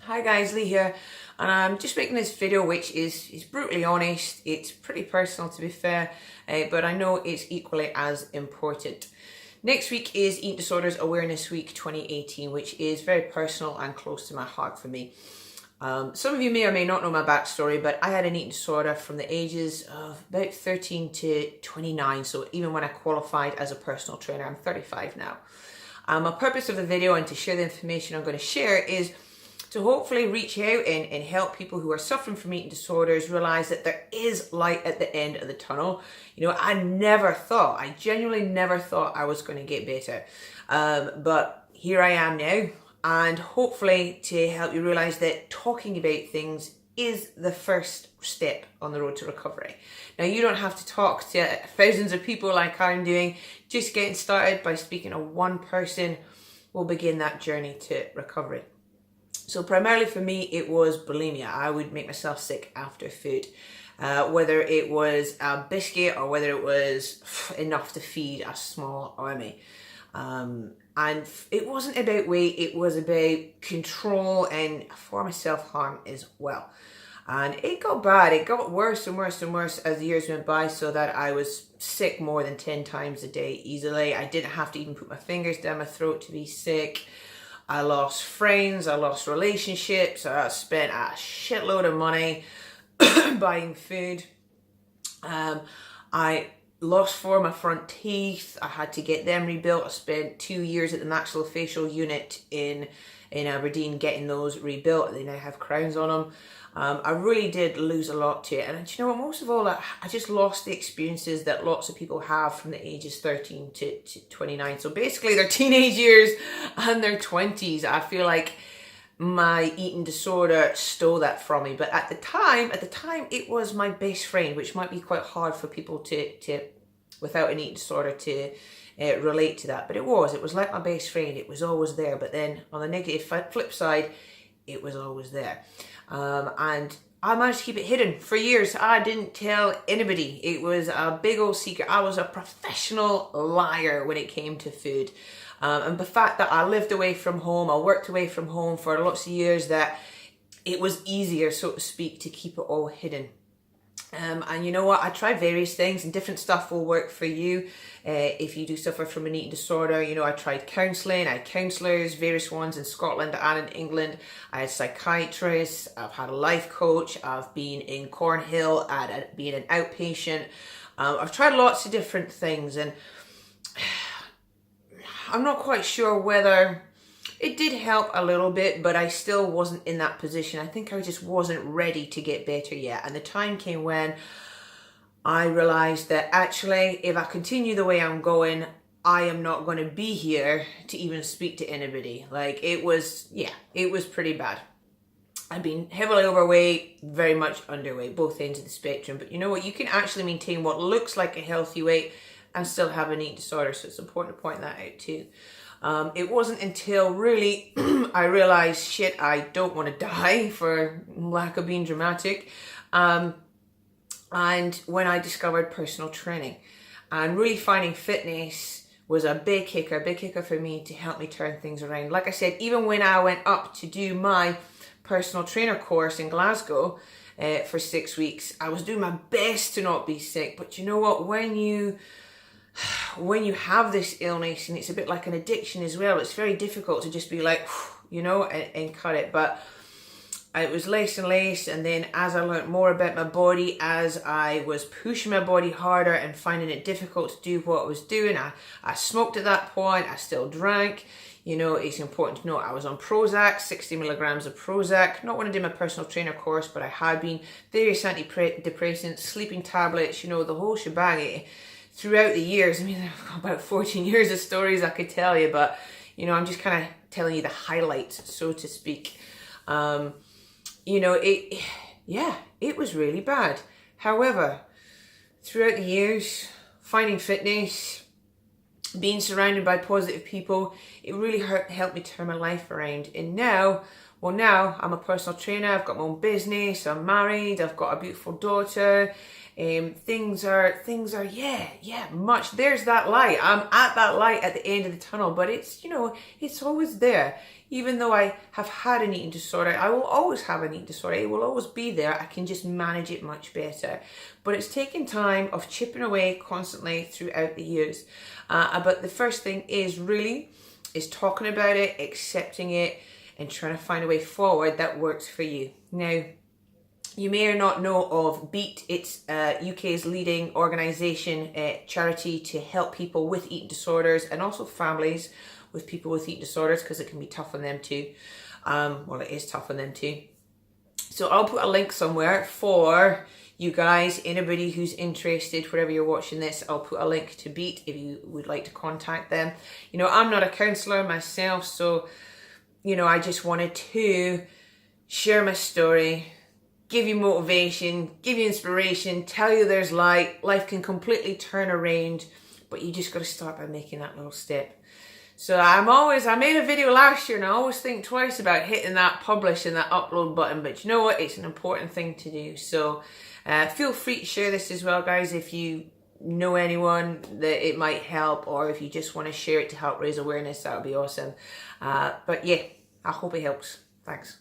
Hi guys, Lee here, and I'm just making this video which is brutally honest. It's pretty personal to be fair, but I know it's equally as important. Next week is Eating Disorders Awareness Week 2018, which is very personal and close to my heart for me. Some of you may or may not know my backstory, but I had an eating disorder from the ages of about 13 to 29, so even when I qualified as a personal trainer, I'm 35 now. My purpose of the video and to share the information I'm going to share is to hopefully reach out and help people who are suffering from eating disorders realize that there is light at the end of the tunnel. You know, I genuinely never thought I was going to get better. But here I am now, and hopefully to help you realize that talking about things is the first step on the road to recovery. Now, you don't have to talk to thousands of people like I'm doing. Just getting started by speaking to one person will begin that journey to recovery. So primarily for me, it was bulimia. I would make myself sick after food, whether it was a biscuit or whether it was enough to feed a small army. And it wasn't about weight, it was about control and a form of self-harm as well. And it got bad, it got worse and worse and worse as the years went by, so that I was sick more than 10 times a day easily. I didn't have to even put my fingers down my throat to be sick. I lost friends, I lost relationships, I spent a shitload of money buying food. I lost 4 of my front teeth, I had to get them rebuilt. I spent 2 years at the maxillofacial unit in Aberdeen getting those rebuilt. They now have crowns on them. I really did lose a lot to it, and do you know what, most of all, I just lost the experiences that lots of people have from the ages 13 to 29. So basically their teenage years and their 20s. I feel like my eating disorder stole that from me. But at the time it was my best friend, which might be quite hard for people to without an eating disorder to relate to that. But it was like my best friend. It was always there. But then on the negative flip side, it was always there. And I managed to keep it hidden for years. I didn't tell anybody. It was a big old secret. I was a professional liar when it came to food. And the fact that I lived away from home, I worked away from home for lots of years, that it was easier, so to speak, to keep it all hidden. And you know what, I tried various things, and different stuff will work for you if you do suffer from an eating disorder. You know, I tried counselling, I had counsellors, various ones in Scotland and in England. I had psychiatrists, I've had a life coach, I've been in Cornhill at being an outpatient. I've tried lots of different things, and I'm not quite sure whether it did help a little bit, but I still wasn't in that position. I think I just wasn't ready to get better yet. And the time came when I realized that actually, if I continue the way I'm going, I am not going to be here to even speak to anybody. Like, it was pretty bad. I've been heavily overweight, very much underweight, both ends of the spectrum. But you know what? You can actually maintain what looks like a healthy weight and still have an eating disorder. So it's important to point that out too. It wasn't until really I realized, shit, I don't want to die, for lack of being dramatic. And when I discovered personal training, and really finding fitness was a big kicker for me to help me turn things around. Like I said, even when I went up to do my personal trainer course in Glasgow for 6 weeks, I was doing my best to not be sick. But you know what, when you have this illness, and it's a bit like an addiction as well, it's very difficult to just be like, you know, and cut it. But it was less and less, and then as I learned more about my body, as I was pushing my body harder and finding it difficult to do what I was doing, I smoked at that point, I still drank. You know, it's important to know I was on Prozac, 60 milligrams of Prozac, not when I did my personal trainer course, but I had been, various antidepressants, sleeping tablets, you know, the whole shebang. Throughout the years, I mean, I've got about 14 years of stories I could tell you, but, you know, I'm just kind of telling you the highlights, so to speak. You know, it was really bad. However, throughout the years, finding fitness, being surrounded by positive people, it really helped me turn my life around. And now I'm a personal trainer, I've got my own business, I'm married, I've got a beautiful daughter, Things are, much, there's that light. I'm at that light at the end of the tunnel, but it's, it's always there. Even though I have had an eating disorder, I will always have an eating disorder. It will always be there. I can just manage it much better. But it's taken time of chipping away constantly throughout the years. But the first thing is talking about it, accepting it, and trying to find a way forward that works for you. Now, you may or not know of BEAT. It's UK's leading organisation, charity to help people with eating disorders and also families with people with eating disorders, because it can be tough on them too. Well, it is tough on them too. So I'll put a link somewhere for you guys, anybody who's interested, wherever you're watching this. I'll put a link to BEAT if you would like to contact them. I'm not a counsellor myself, so, I just wanted to share my story, give you motivation, give you inspiration, tell you there's light. Life can completely turn around, but you just got to start by making that little step. So I made a video last year and I always think twice about hitting that publish and that upload button, but you know what? It's an important thing to do. So feel free to share this as well, guys, if you know anyone that it might help, or if you just want to share it to help raise awareness, that would be awesome. But yeah, I hope it helps. Thanks.